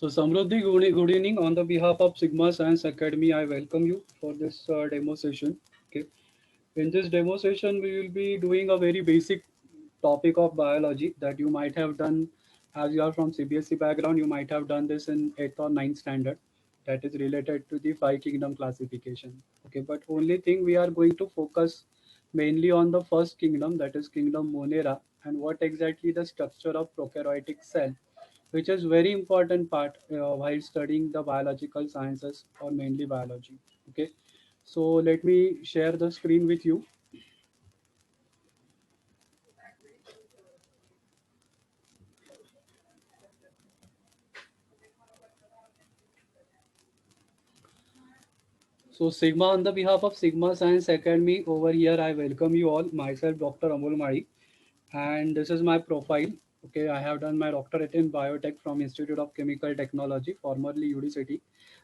So Samruddhi, good evening. On the behalf of Sigma Science Academy, I welcome you for this demo session. Okay. In this demo session, we will be doing a very basic topic of biology that you might have done as you are from CBSE background. You might have done this in 8th or ninth standard. That is related to the five kingdom classification. Okay, but only thing we are going to focus mainly on the first kingdom, that is kingdom Monera, and what exactly the structure of prokaryotic cell, which is very important part while studying the biological sciences or mainly biology. Okay, so let me share the screen with you. So Sigma, on the behalf of Sigma Science Academy, over here I welcome you all. Myself, Dr. Amol Mari, and this is my profile. Okay, I have done my doctorate in biotech from Institute of Chemical Technology, formerly UDCT.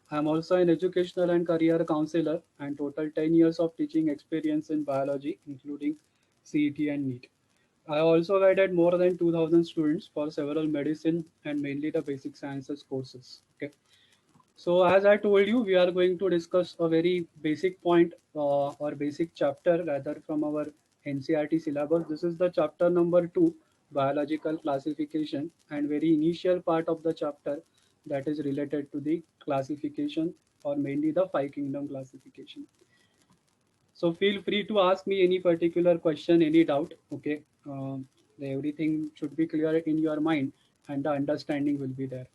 I am also an educational and career counselor, and total 10 years of teaching experience in biology, including CET and NEET. I also guided more than 2,000 students for several medicine and mainly the basic sciences courses. Okay. So as I told you, we are going to discuss a very basic point or basic chapter rather from our NCRT syllabus. This is the chapter number 2, biological classification, and very initial part of the chapter that is related to the classification or mainly the five kingdom classification. So feel free to ask me any particular question, any doubt. Okay, everything should be clear in your mind, and the understanding will be there.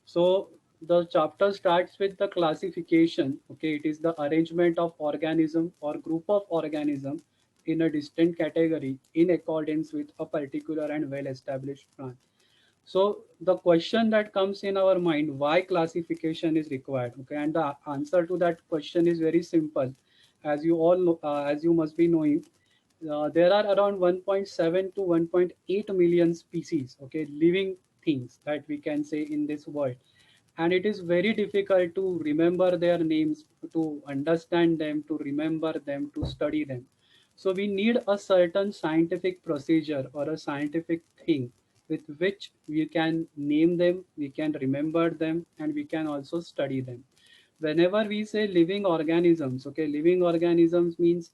So the chapter starts with the classification. Okay, it is the arrangement of organism or group of organism in a distinct category in accordance with a particular and well-established plan. So the question that comes in our mind, why classification is required? Okay, and the answer to that question is very simple. As you all know, as you must be knowing, there are around 1.7 to 1.8 million species, okay, living things that we can say in this world, and it is very difficult to remember their names, to understand them, to remember them, to study them. So we need a certain scientific procedure or a scientific thing with which we can name them, we can remember them, and we can also study them. Whenever we say living organisms, okay, living organisms means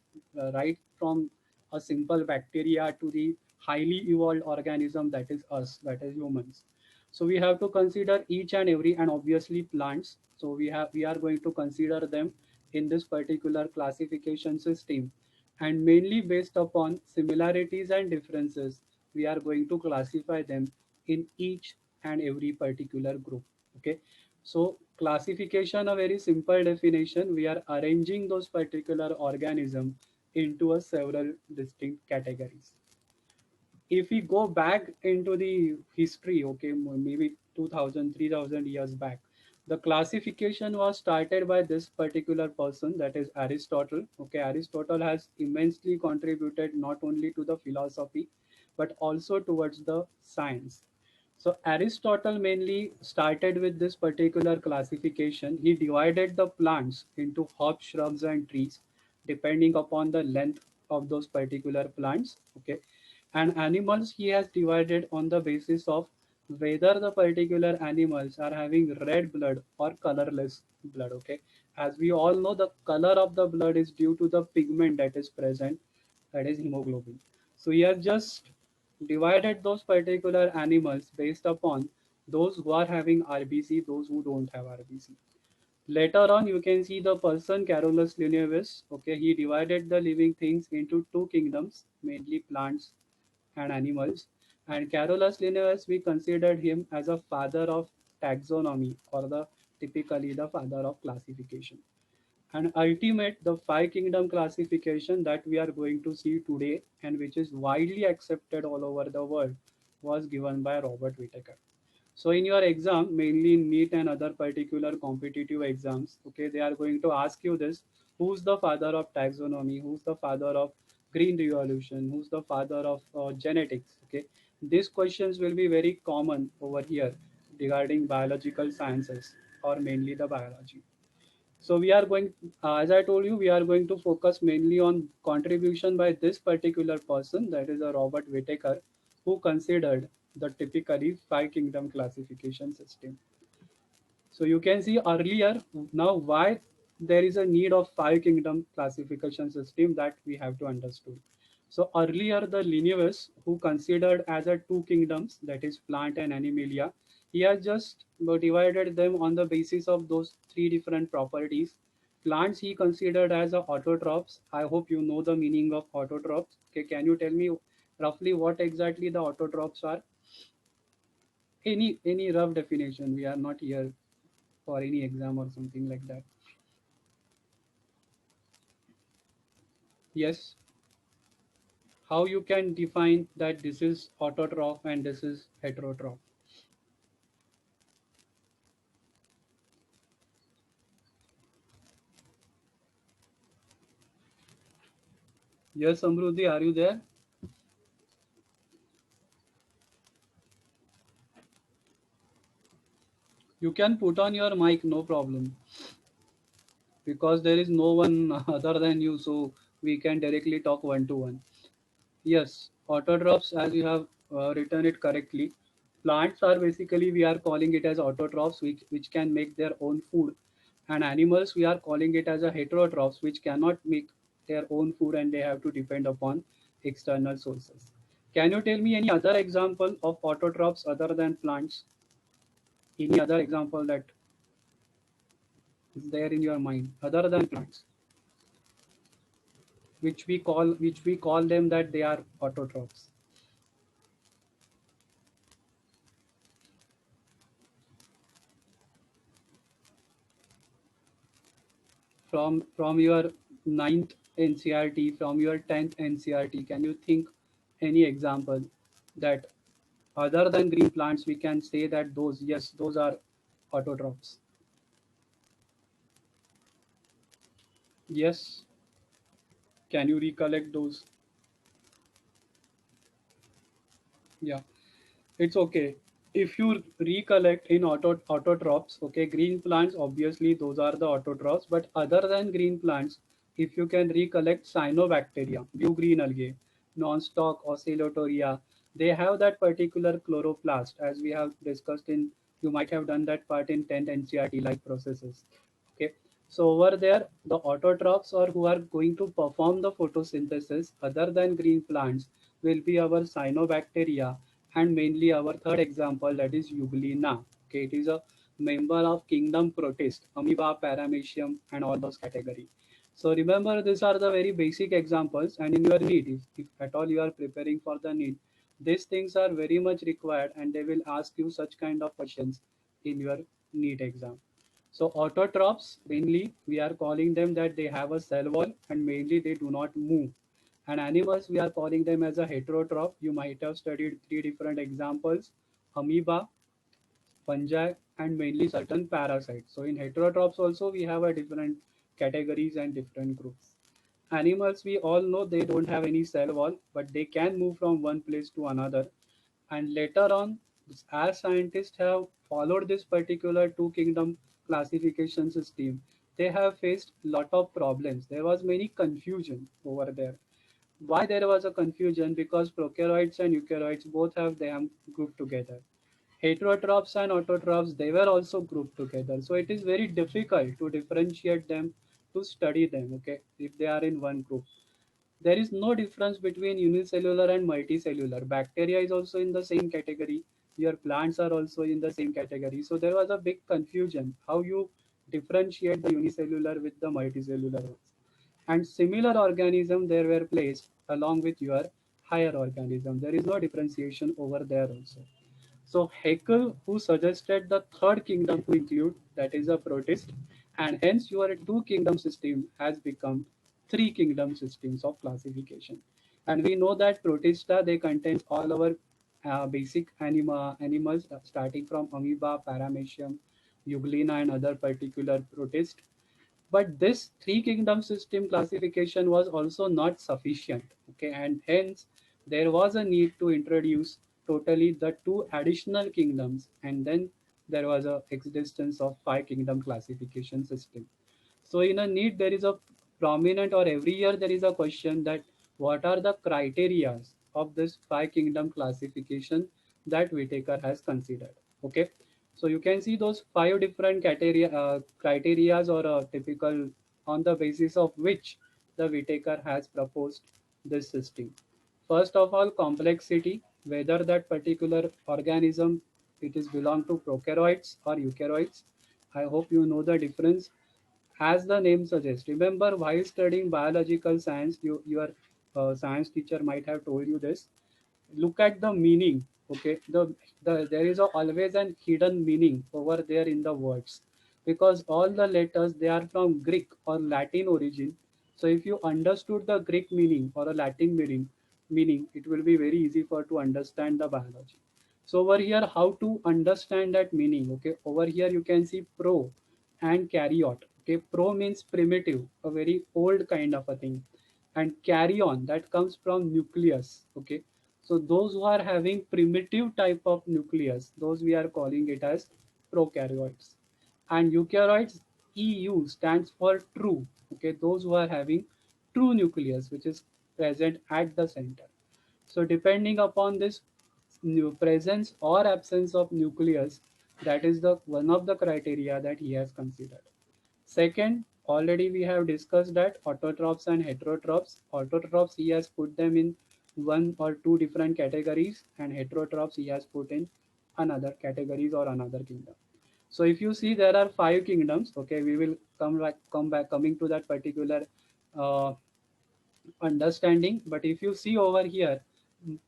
right from a simple bacteria to the highly evolved organism that is us, that is humans. So we have to consider each and every, and obviously plants. So we are going to consider them in this particular classification system, and mainly based upon similarities and differences, we are going to classify them in each and every particular group. Okay, so classification, a very simple definition, we are arranging those particular organism into a several distinct categories. If we go back into the history, okay, maybe 2000, 3000 years back, the classification was started by this particular person, that is Aristotle. Okay, Aristotle has immensely contributed not only to the philosophy but also towards the science. So Aristotle mainly started with this particular classification. He divided the plants into herbs, shrubs, and trees, depending upon the length of those particular plants. Okay, and animals he has divided on the basis of whether the particular animals are having red blood or colorless blood. Okay, as we all know, the color of the blood is due to the pigment that is present, that is hemoglobin. So he has just divided those particular animals based upon those who are having RBC, those who don't have RBC. Later on, you can see the person Carolus Linnaeus. Okay, he divided the living things into two kingdoms, mainly plants and animals. And Carolus Linnaeus, we considered him as a father of taxonomy, or the typically the father of classification. And ultimate, the five kingdom classification that we are going to see today and which is widely accepted all over the world was given by Robert Whittaker. So in your exam, mainly in NEET and other particular competitive exams, okay, they are going to ask you this: who's the father of taxonomy? Who's the father of green revolution? Who's the father of genetics? Okay, these questions will be very common over here regarding biological sciences or mainly the biology. So we are going, as I told you, we are going to focus mainly on contribution by this particular person, that is a Robert Whittaker, who considered the typically five kingdom classification system. So you can see earlier now why there is a need of five kingdom classification system that we have to understood. So earlier the Linnaeus, who considered as a two kingdoms, that is plant and animalia, he has just divided them on the basis of those three different properties. Plants he considered as a autotrophs. I hope you know the meaning of autotrophs. Okay, can you tell me roughly what exactly the autotrophs are? Any rough definition. We are not here for any exam or something like that. Yes, how you can define that this is autotroph and this is heterotroph? Yes, Amruti, are you there? You can put on your mic, no problem, because there is no one other than you, so we can directly talk one to one. Yes, autotrophs, as you have written it correctly. Plants are basically, we are calling it as autotrophs, which can make their own food. And animals, we are calling it as a heterotrophs, which cannot make their own food and they have to depend upon external sources. Can you tell me any other example of autotrophs other than plants? Any other example that is there in your mind other than plants, which we call them that they are autotrophs? From your ninth NCRT, from your 10th NCRT, can you think any example that other than green plants we can say that those, yes, those are autotrophs? Yes, can you recollect those? Yeah, it's okay. If you recollect in autotrophs, okay, green plants, obviously those are the autotrophs, but other than green plants, if you can recollect cyanobacteria, blue green algae, non-stalk oscillatoria, they have that particular chloroplast, as we have discussed in, you might have done that part in 10th NCRT like processes. Okay, so over there, the autotrophs or who are going to perform the photosynthesis other than green plants will be our cyanobacteria, and mainly our third example, that is Euglena. Okay, it is a member of kingdom Protist, amoeba, paramecium, and all those category. So remember, these are the very basic examples, and in your need, if at all you are preparing for the need, these things are very much required, and they will ask you such kind of questions in your NEET exam. So autotrophs, mainly we are calling them that they have a cell wall and mainly they do not move. And animals, we are calling them as a heterotroph. You might have studied three different examples: amoeba, fungi, and mainly certain parasites. So in heterotrophs also we have a different categories and different groups. Animals, we all know they don't have any cell wall, but they can move from one place to another. And later on, as scientists have followed this particular two kingdom classification system, they have faced lot of problems. There was many confusion over there. Why there was a confusion? Because prokaryotes and eukaryotes both have them grouped together. Heterotrophs and autotrophs, they were also grouped together. So it is very difficult to differentiate them, to study them, okay, if they are in one group. There is no difference between unicellular and multicellular. Bacteria is also in the same category. Your plants are also in the same category. So there was a big confusion how you differentiate the unicellular with the multicellular ones. And similar organism there were placed along with your higher organism. There is no differentiation over there also. So Haeckel, who suggested the third kingdom to include, that is a protist, and hence your two kingdom system has become three kingdom systems of classification. And we know that protista, they contain all our basic animals starting from amoeba, paramecium, euglena, and other particular protist. But this three kingdom system classification was also not sufficient. Okay, and hence there was a need to introduce totally the two additional kingdoms, and then there was a existence of five kingdom classification system. So in a NEET, there is a prominent, or every year there is a question that what are the criteria of this five kingdom classification that Whitaker has considered. Okay. So you can see those five different criterias or typical on the basis of which the Whitaker has proposed this system. First of all, complexity, whether that particular organism it is belong to prokaryotes or eukaryotes. I hope you know the difference. As the name suggests, remember while studying biological science, your science teacher might have told you this. Look at the meaning. Okay, there is always an hidden meaning over there in the words, because all the letters they are from Greek or Latin origin. So if you understood the Greek meaning or a Latin meaning, it will be very easy for to understand the biology. So over here, how to understand that meaning? Okay, over here you can see pro and karyot. Okay, pro means primitive, a very old kind of a thing, and carry on that comes from nucleus. Okay, so those who are having primitive type of nucleus, those we are calling it as prokaryotes. And eukaryotes, EU stands for true. Okay, those who are having true nucleus, which is present at the center. So depending upon this presence or absence of nucleus, that is the one of the criteria that he has considered. Second, already we have discussed that autotrophs and heterotrophs. Autotrophs, he has put them in one or two different categories, and heterotrophs he has put in another categories or another kingdom. So if you see, there are five kingdoms. Okay, we will come back coming to that particular uh, understanding. But if you see over here,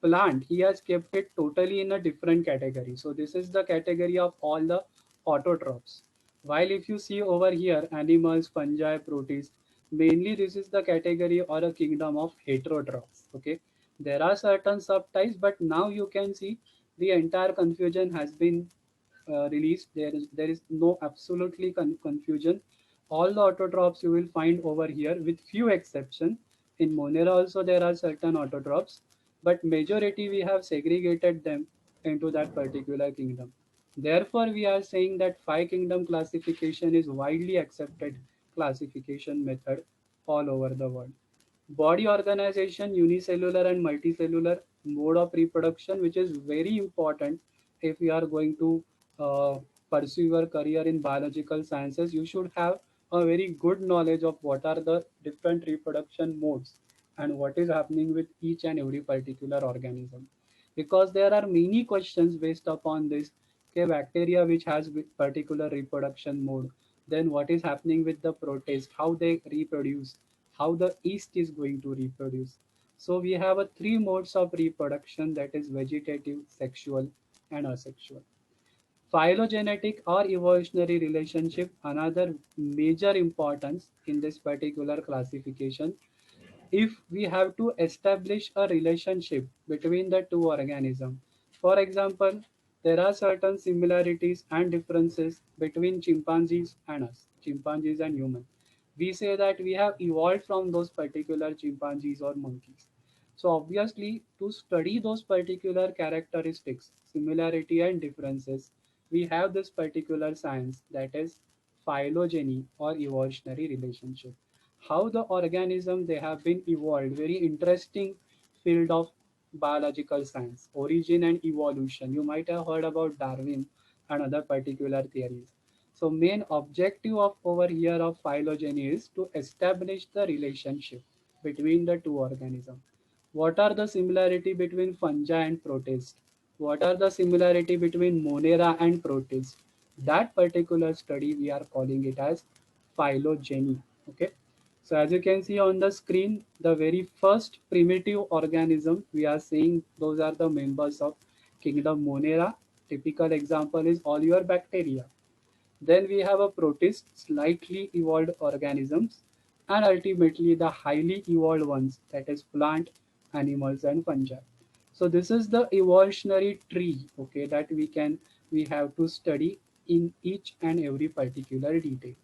plant, he has kept it totally in a different category. So this is the category of all the autotrophs. While if you see over here, animals, fungi, protists, mainly this is the category or a kingdom of heterotrophs. Okay, there are certain subtypes, but now you can see the entire confusion has been released. There is no absolutely confusion. All the autotrophs you will find over here, with few exception. In Monera also there are certain autotrophs, but majority we have segregated them into that particular kingdom. Therefore, we are saying that five kingdom classification is widely accepted classification method all over the world. Body organization, unicellular and multicellular, mode of reproduction, which is very important if you are going to uh, pursue your career in biological sciences. You should have a very good knowledge of what are the different reproduction modes and what is happening with each and every particular organism, because there are many questions based upon this. Okay, bacteria which has particular reproduction mode, then what is happening with the protist, how they reproduce, how the yeast is going to reproduce. So we have a three modes of reproduction, that is vegetative, sexual, and asexual. Phylogenetic or evolutionary relationship, another major importance in this particular classification. If we have to establish a relationship between the two organisms, for example, there are certain similarities and differences between chimpanzees and us, chimpanzees and humans. We say that we have evolved from those particular chimpanzees or monkeys. So obviously, to study those particular characteristics, similarity and differences, we have this particular science, that is phylogeny or evolutionary relationship. How the organism they have been evolved, very interesting field of biological science, origin and evolution. You might have heard about Darwin and other particular theories. So main objective of over here of phylogeny is to establish the relationship between the two organisms. What are the similarity between fungi and protists? What are the similarity between Monera and protists? That particular study we are calling it as phylogeny. Okay. So as you can see on the screen, the very first primitive organism we are seeing, those are the members of kingdom Monera. Typical example is all your bacteria. Then we have a protist, slightly evolved organisms, and ultimately the highly evolved ones, that is plant, animals, and fungi. So this is the evolutionary tree, okay, that we have to study in each and every particular detail.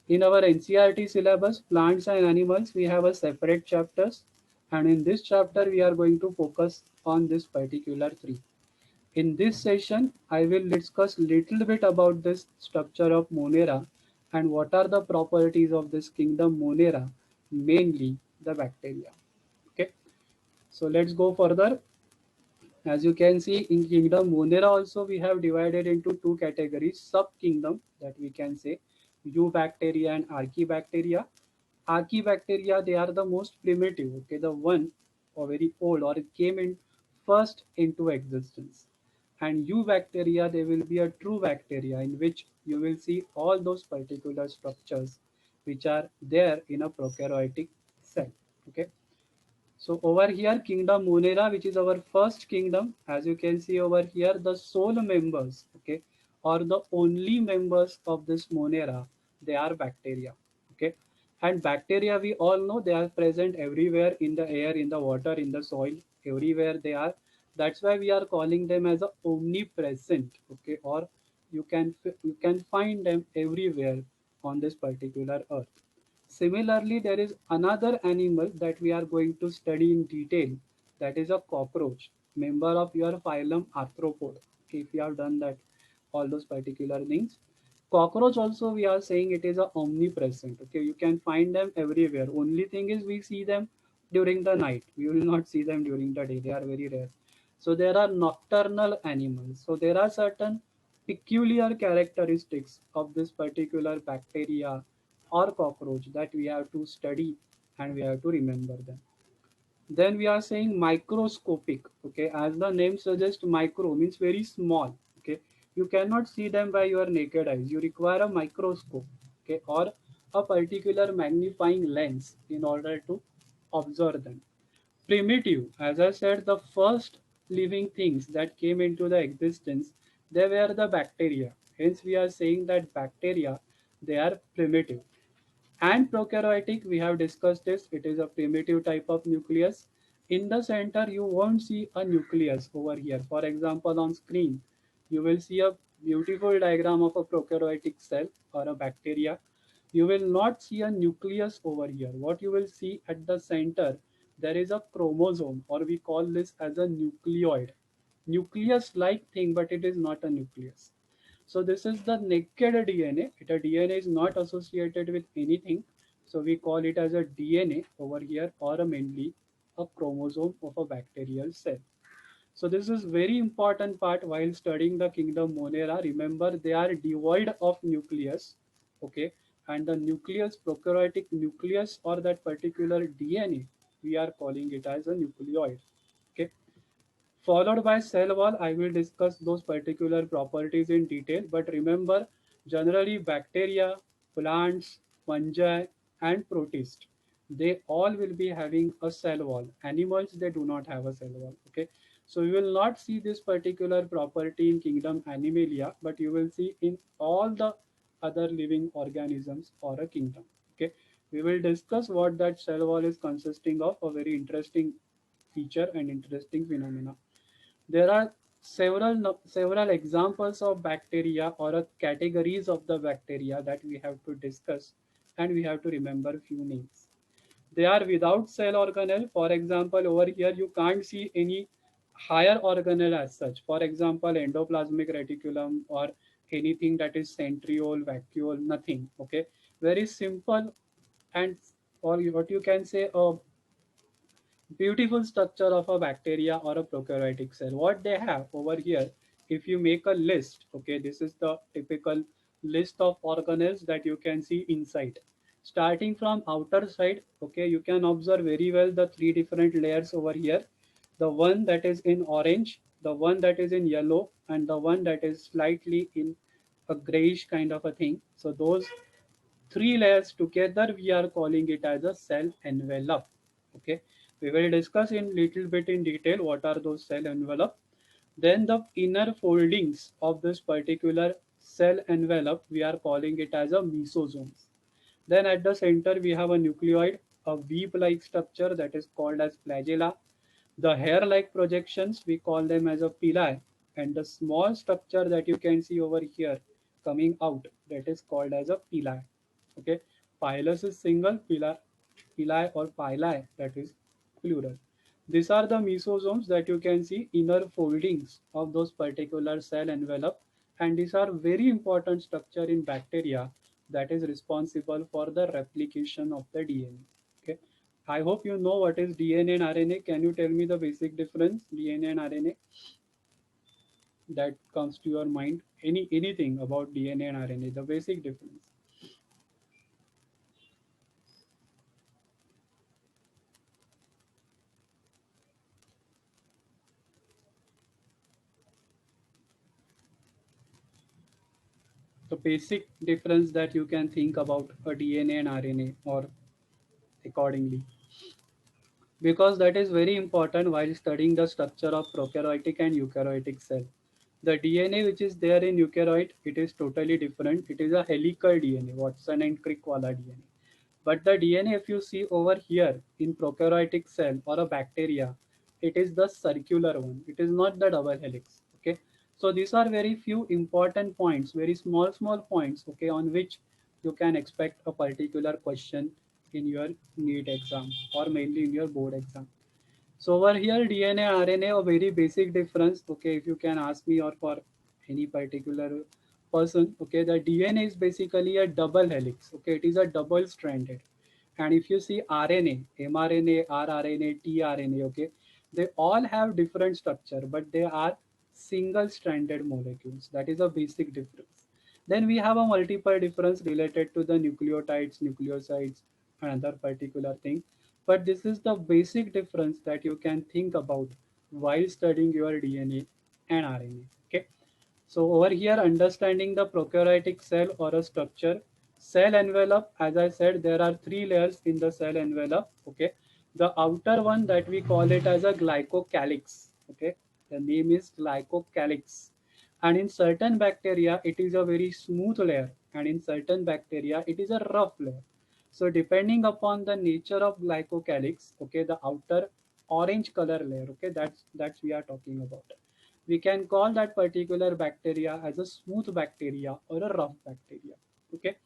In our NCRT syllabus, plants and animals, we have a separate chapters, and in this chapter we are going to focus on this particular tree. In this session, I will discuss little bit about this structure of Monera and what are the properties of this kingdom Monera, mainly the bacteria. Okay, so let's go further As you can see in kingdom Monera also we have divided into two categories, sub-kingdom that we can say, Eubacteria and Archaebacteria. Archaebacteria, they are the most primitive, okay, the one or very old or it came in first into existence. And Eubacteria, they will be a true bacteria in which you will see all those particular structures which are there in a prokaryotic cell. Okay. So over here, Kingdom Monera, which is our first kingdom, as you can see over here, the sole members, okay, or the only members of this Monera, they are bacteria, okay. And bacteria, we all know they are present everywhere in the air, in the water, in the soil, everywhere they are. That's why we are calling them as a omnipresent, okay, or you can find them everywhere on this particular earth. Similarly, there is another animal that we are going to study in detail, that is a cockroach, member of your phylum Arthropod. Okay, if you have done that, all those particular things. Cockroach also we are saying it is a omnipresent. Okay, you can find them everywhere. Only thing is we see them during the night. We will not see them during the day. They are very rare. So there are nocturnal animals. So there are certain peculiar characteristics of this particular bacteria or cockroach that we have to study and we have to remember them. Then we are saying microscopic. Okay, as the name suggests, micro means very small. Okay, you cannot see them by your naked eyes. You require a microscope. Okay, or a particular magnifying lens in order to observe them. Primitive, as I said, the first living things that came into the existence, they were the bacteria. Hence, we are saying that bacteria, they are primitive. And prokaryotic, we have discussed this, it is a primitive type of nucleus. In the center, you won't see a nucleus over here. For example, on screen, you will see a beautiful diagram of a prokaryotic cell or a bacteria. You will not see a nucleus over here. What you will see at the center, there is a chromosome, or we call this as a nucleoid. Nucleus like thing, but it is not a nucleus. So this is the naked DNA. The DNA is not associated with anything. So we call it as a DNA over here, or a mainly a chromosome of a bacterial cell. So this is very important part while studying the kingdom Monera. Remember, they are devoid of nucleus. Okay. And the nucleus, prokaryotic nucleus, or that particular DNA, we are calling it as a nucleoid. Okay. Followed by cell wall, I will discuss those particular properties in detail. But remember, generally bacteria, plants, fungi, and protists, they all will be having a cell wall. Animals, they do not have a cell wall. Okay, so you will not see this particular property in kingdom Animalia, but you will see in all the other living organisms or a kingdom. Okay, we will discuss what that cell wall is consisting of. A very interesting feature and interesting phenomena. There are several examples of bacteria or categories of the bacteria that we have to discuss, and we have to remember few names. They are without cell organelle. For example, over here you can't see any higher organelle as such. For example, endoplasmic reticulum or anything that is centriole, vacuole, nothing. Okay, very simple and or what you can say a beautiful structure of a bacteria or a prokaryotic cell. What they have over here, if you make a list, okay, this is the typical list of organelles that you can see inside. Starting from outer side, okay, you can observe very well the three different layers over here. The one that is in orange, the one that is in yellow, and the one that is slightly in a grayish kind of a thing. So those three layers together we are calling it as a cell envelope. Okay, we will discuss in little bit in detail what are those cell envelope. Then the inner foldings of this particular cell envelope we are calling it as a mesosomes. Then at the center we have a nucleoid, a weave like structure that is called as flagella. The hair like projections we call them as a pili, and the small structure that you can see over here coming out, that is called as a pili. Okay, pilus is single, pili or pili, that is plural. These are the mesosomes that you can see, inner foldings of those particular cell envelope, and these are very important structure in bacteria that is responsible for the replication of the DNA. Okay, I hope you know what is DNA and RNA. Can you tell me the basic difference, DNA and RNA, that comes to your mind? Anything about DNA and RNA, the basic difference. The basic difference that you can think about a DNA and RNA or accordingly, because that is very important while studying the structure of prokaryotic and eukaryotic cell. The DNA which is there in eukaryote, it is totally different. It is a helical DNA, Watson and Crick wala DNA. But the DNA, if you see over here in prokaryotic cell or a bacteria, it is the circular one. It is not the double helix. Okay. So these are very few important points, very small points, okay, on which you can expect a particular question in your NEET exam or mainly in your board exam. So over here, DNA, RNA, a very basic difference. Okay, if you can ask me or for any particular person, okay, the DNA is basically a double helix. Okay, it is a double stranded. And if you see RNA, mRNA, rRNA, tRNA, okay, they all have different structure, but they are single stranded molecules. That is a basic difference. Then we have a multiple difference related to the nucleotides, nucleosides, and other particular thing. But this is the basic difference that you can think about while studying your DNA and RNA. Okay. So over here, understanding the prokaryotic cell or a structure, cell envelope, as I said, there are three layers in the cell envelope. Okay. The outer one that we call it as a glycocalyx. Okay. The name is glycocalyx. And in certain bacteria, it is a very smooth layer. And in certain bacteria, it is a rough layer. So depending upon the nature of glycocalyx, okay, the outer orange color layer, okay, that's we are talking about. We can call that particular bacteria as a smooth bacteria or a rough bacteria. Okay.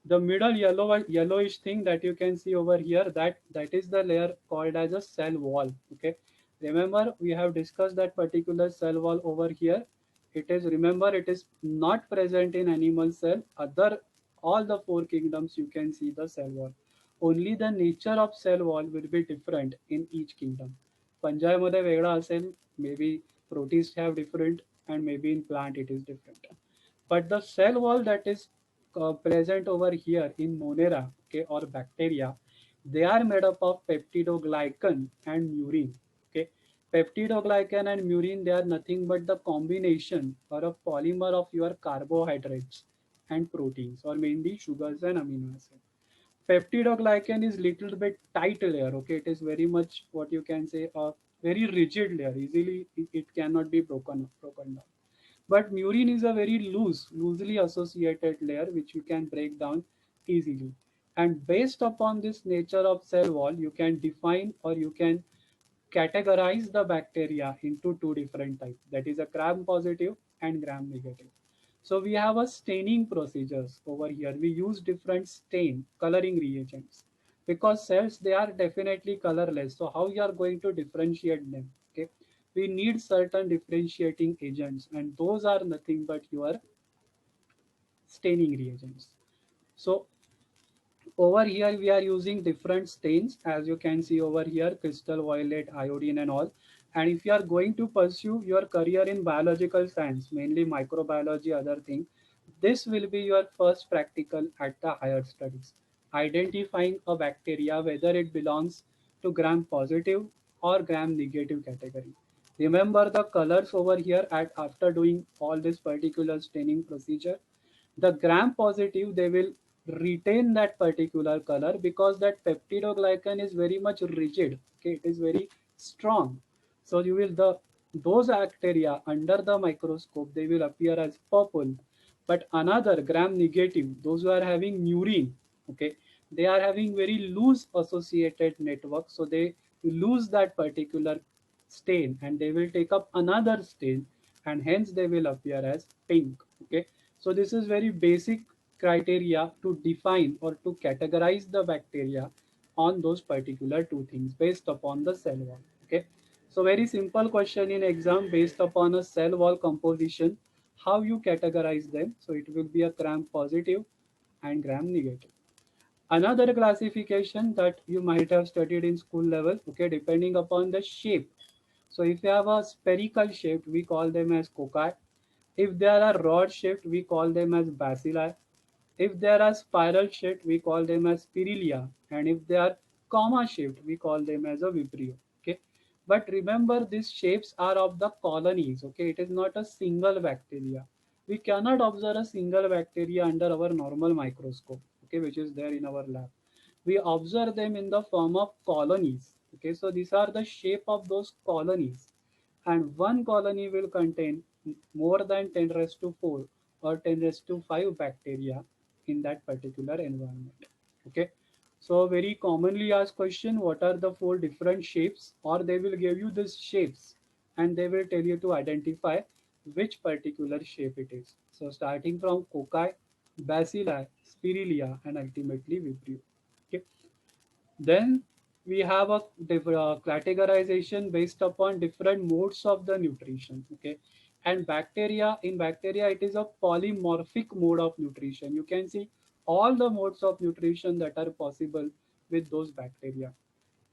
The middle yellowish thing that you can see over here, that is the layer called as a cell wall. Okay. Remember, we have discussed that particular cell wall over here. It is, remember, it is not present in animal cell. Other, all the four kingdoms you can see the cell wall. Only the nature of cell wall will be different in each kingdom. पंजामध्ये वेगळा असेल, maybe protists have different, and maybe in plant it is different. But the cell wall that is present over here in Monera, okay, or bacteria, they are made up of peptidoglycan and murin. Okay, peptidoglycan and murin, they are nothing but the combination or a polymer of your carbohydrates and proteins, or mainly sugars and amino acids. Peptidoglycan is little bit tight layer. Okay, it is very much what you can say a very rigid layer. Easily it cannot be broken down. But murin is a very loosely associated layer which you can break down easily. And based upon this nature of cell wall, you can define or you can categorize the bacteria into two different types. That is a gram positive and gram negative. So we have a staining procedures over here. We use different stain coloring reagents because cells, they are definitely colorless. So how you are going to differentiate them? Okay, we need certain differentiating agents, and those are nothing but your staining reagents. So over here we are using different stains, as you can see over here, crystal violet, iodine and all. And if you are going to pursue your career in biological science, mainly microbiology, other thing, this will be your first practical at the higher studies, identifying a bacteria whether it belongs to gram positive or gram negative category. Remember the colors over here at after doing all this particular staining procedure. The gram positive, they will retain that particular color because that peptidoglycan is very much rigid. Okay, it is very strong. So you will the those bacteria under the microscope, they will appear as purple. But another gram negative, those who are having murine, okay, they are having very loose associated network, so they lose that particular stain and they will take up another stain, and hence they will appear as pink. Okay, so this is very basic criteria to define or to categorize the bacteria on those particular two things based upon the cell wall. Okay, so very simple question in exam based upon a cell wall composition, how you categorize them. So it will be a gram positive and gram negative. Another classification that you might have studied in school level, okay, depending upon the shape. So if you have a spherical shape, we call them as cocci. If they are a rod shaped, we call them as bacilli. If they are a spiral shaped, we call them as spiralia. And if they are comma shaped, we call them as a vibrio. Okay. But remember, these shapes are of the colonies. Okay. It is not a single bacteria. We cannot observe a single bacteria under our normal microscope, okay, which is there in our lab. We observe them in the form of colonies. Okay. So these are the shape of those colonies, and one colony will contain more than 10 raised to 4 or 10 raised to 5 bacteria in that particular environment. Okay. So very commonly asked question, what are the four different shapes? Or they will give you these shapes and they will tell you to identify which particular shape it is. So starting from cocci, bacilli, spiralia, and ultimately vibrio. Okay. Then we have a categorization based upon different modes of the nutrition. Okay, and bacteria, in bacteria it is a polymorphic mode of nutrition. You can see all the modes of nutrition that are possible with those bacteria.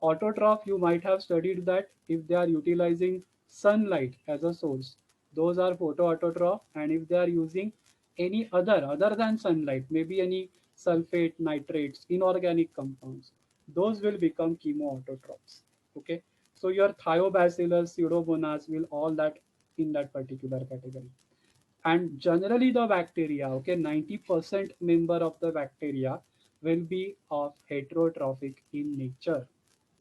Autotroph, you might have studied that if they are utilizing sunlight as a source, those are photoautotroph, and if they are using any other than sunlight, maybe any sulfate, nitrates, inorganic compounds, those will become chemoautotrophs. Okay, so your thiobacillus, pseudomonas will all that in that particular category. And generally the bacteria, okay, 90% member of the bacteria will be of heterotrophic in nature.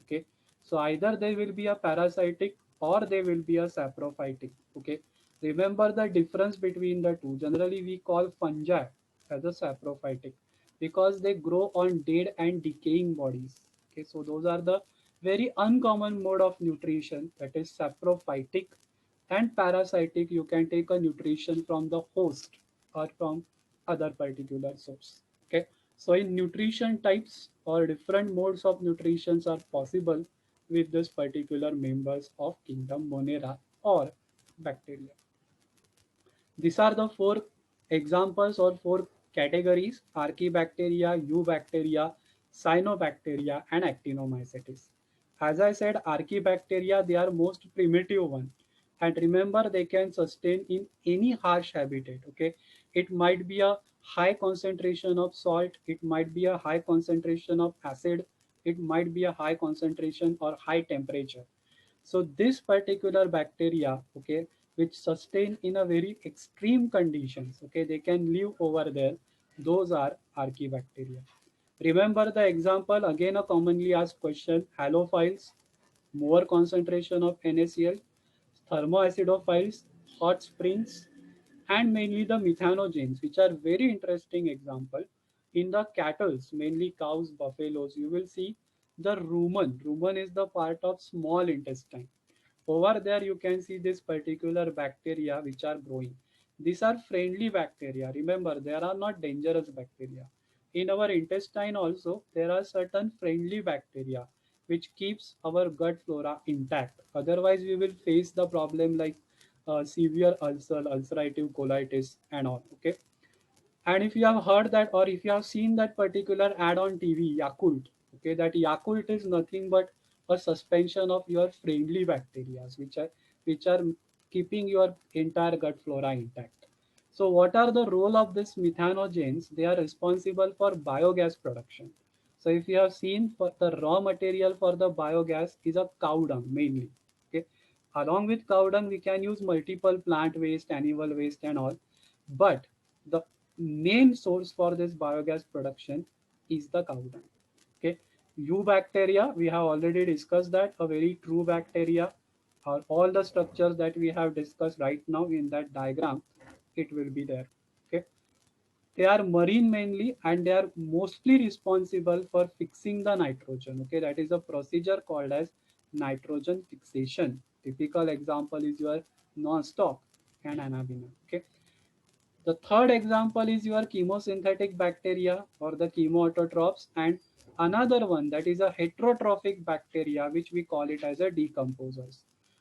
Okay, so either they will be a parasitic or they will be a saprophytic. Okay, remember the difference between the two. Generally we call fungi as a saprophytic because they grow on dead and decaying bodies. Okay, so those are the very uncommon mode of nutrition, that is saprophytic. And parasitic, you can take a nutrition from the host or from other particular source. Okay, so in nutrition types or different modes of nutritions are possible with this particular members of kingdom Monera or bacteria. These are the four examples or four categories: Archaebacteria, Eubacteria, Cyanobacteria, and Actinomycetes. As I said, Archaebacteria, they are most primitive one. And remember, they can sustain in any harsh habitat. Okay, it might be a high concentration of salt, it might be a high concentration of acid, it might be a high concentration or high temperature. So this particular bacteria, okay, which sustain in a very extreme conditions, okay, they can live over there. Those are archaebacteria. Remember the example, again a commonly asked question, halophiles, more concentration of NaCl, thermoacidophiles, hot springs, and mainly the methanogens, which are very interesting example. In the cattle, mainly cows, buffaloes, you will see the rumen. Rumen is the part of small intestine. Over there, you can see this particular bacteria which are growing. These are friendly bacteria. Remember, there are not dangerous bacteria. In our intestine also, there are certain friendly bacteria which keeps our gut flora intact. Otherwise, we will face the problem like severe ulcer, ulcerative colitis, and all. Okay. And if you have heard that or if you have seen that particular ad on TV, Yakult, okay, that Yakult is nothing but a suspension of your friendly bacteria, which are keeping your entire gut flora intact. So what are the role of these methanogens? They are responsible for biogas production. So if you have seen, for the raw material for the biogas is a cow dung mainly. Okay. Along with cow dung, we can use multiple plant waste, animal waste, and all. But the main source for this biogas production is the cow dung. Okay, eubacteria, we have already discussed that, a very true bacteria, or all the structures that we have discussed right now in that diagram, it will be there. Okay, they are marine mainly and they are mostly responsible for fixing the nitrogen. Okay, that is a procedure called as nitrogen fixation. Typical example is your non-stop and anabina. Okay, the third example is your chemosynthetic bacteria or the chemoautotrophs, and another one that is a heterotrophic bacteria, which we call it as a decomposers.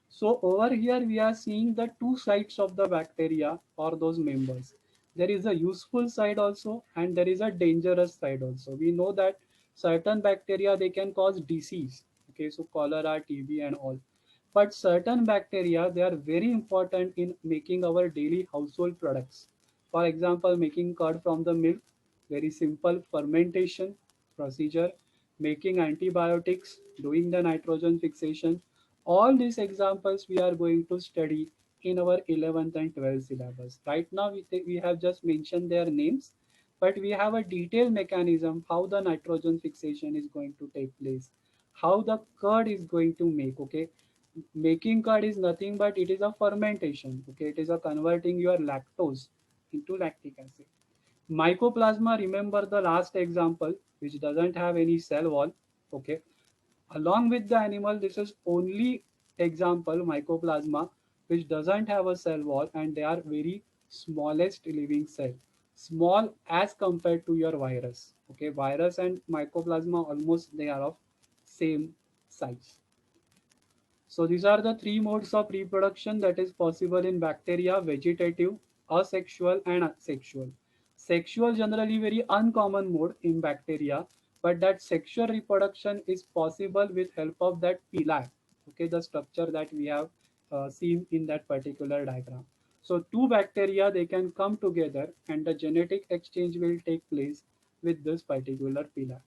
So over here we are seeing the two sides of the bacteria or those members. There is a useful side also and there is a dangerous side also. We know that Certain bacteria, they can cause disease. Okay, so cholera, TB, and all. But certain bacteria, they are very important in making our daily household products. For example, making curd from the milk, very simple fermentation procedure, making antibiotics, doing the nitrogen fixation. All these examples we are going to study in our 11th and 12th syllabus. Right now, we have just mentioned their names, but we have a detailed mechanism how the nitrogen fixation is going to take place, how the curd is going to make. Okay, making curd is nothing but it is a fermentation. Okay, it is a converting your lactose into lactic acid. Mycoplasma, remember the last example, which doesn't have any cell wall. Okay, along with the animal, this is only example mycoplasma which doesn't have a cell wall, and they are very smallest living cell, small as compared to your virus. Okay, virus and mycoplasma almost they are of same size. So these are the three modes of reproduction that is possible in bacteria: vegetative, asexual, and asexual. Sexual generally very uncommon mode in bacteria, but that sexual reproduction is possible with help of that pili. Okay, the structure that we have seen in that particular diagram. So two bacteria, they can come together and the genetic exchange will take place with this particular pili.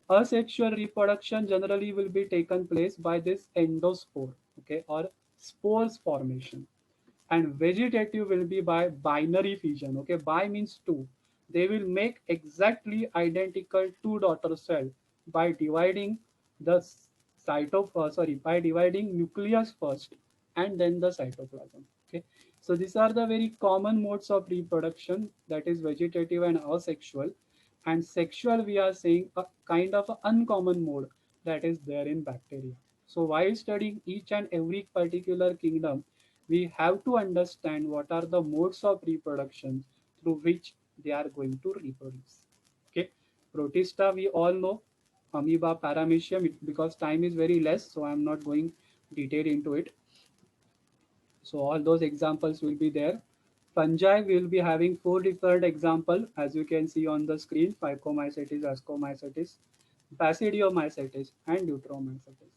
Asexual reproduction generally will be taken place by this endospore, okay, or spores formation. And vegetative will be by binary fission. Okay, bi means two. They will make exactly identical two daughter cell by dividing the by dividing nucleus first and then the cytoplasm. Okay, so these are the very common modes of reproduction, that is vegetative and asexual. And sexual, we are saying a kind of a uncommon mode that is there in bacteria. So while studying each and every particular kingdom, we have to understand what are the modes of reproduction through which they are going to reproduce. Okay, protista we all know, amoeba, paramecium. Because time is very less, so I am not going detail into it. So all those examples will be there. Fungi, we will be having four different examples as you can see on the screen: Phycomycetes, Ascomycetes, Basidiomycetes, and Deuteromycetes.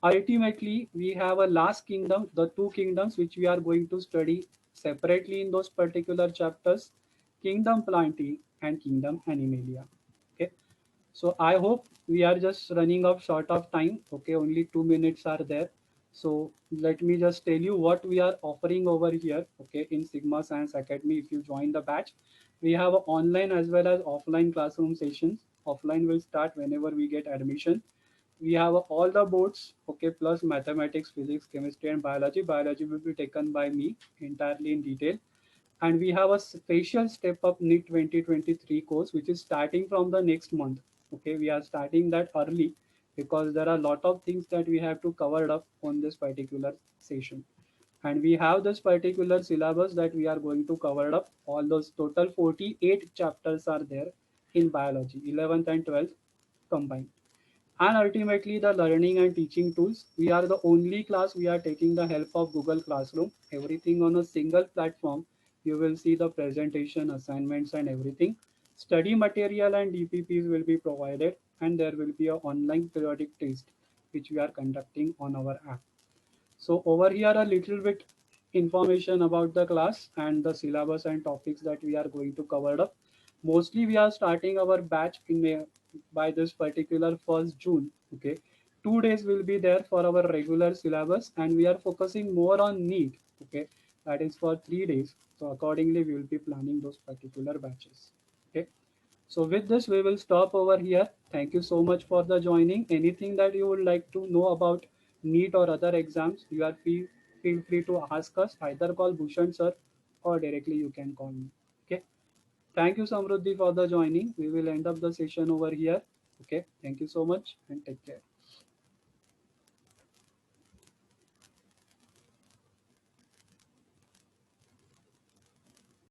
Ultimately, we have a last kingdom, the two kingdoms which we are going to study separately in those particular chapters: Kingdom Plantae and Kingdom Animalia. Okay, so I hope we are just running up short of time. Okay, only 2 minutes are there. So let me just tell you what we are offering over here. Okay, in Sigma Science Academy, if you join the batch, we have online as well as offline classroom sessions. Offline will start whenever we get admission. We have all the boards, okay, plus mathematics, physics, chemistry, and biology. Biology will be taken by me entirely in detail. And we have a special step up NEET 2023 course, which is starting from the next month. Okay, we are starting that early because there are a lot of things that we have to cover up on this particular session. And we have this particular syllabus that we are going to cover up. All those total 48 chapters are there in biology, 11th and 12th combined. And ultimately the learning and teaching tools. We are the only class we are taking the help of Google Classroom. Everything on a single platform. You will see the presentation, assignments, and everything. Study material and DPPs will be provided, and there will be an online periodic test which we are conducting on our app. So over here a little bit information about the class and the syllabus and topics that we are going to cover up. Mostly we are starting our batch in May by this particular 1st June. Okay, 2 days will be there for our regular syllabus, and we are focusing more on NEET. Okay, that is for 3 days. So accordingly we will be planning those particular batches. Okay. So with this, we will stop over here. Thank you so much for the joining. Anything that you would like to know about NEET or other exams, you are feel free to ask us. Either call Bhushan sir or directly you can call me. Okay. Thank you, Samruddhi, for the joining. We will end up the session over here. Okay. Thank you so much and take care.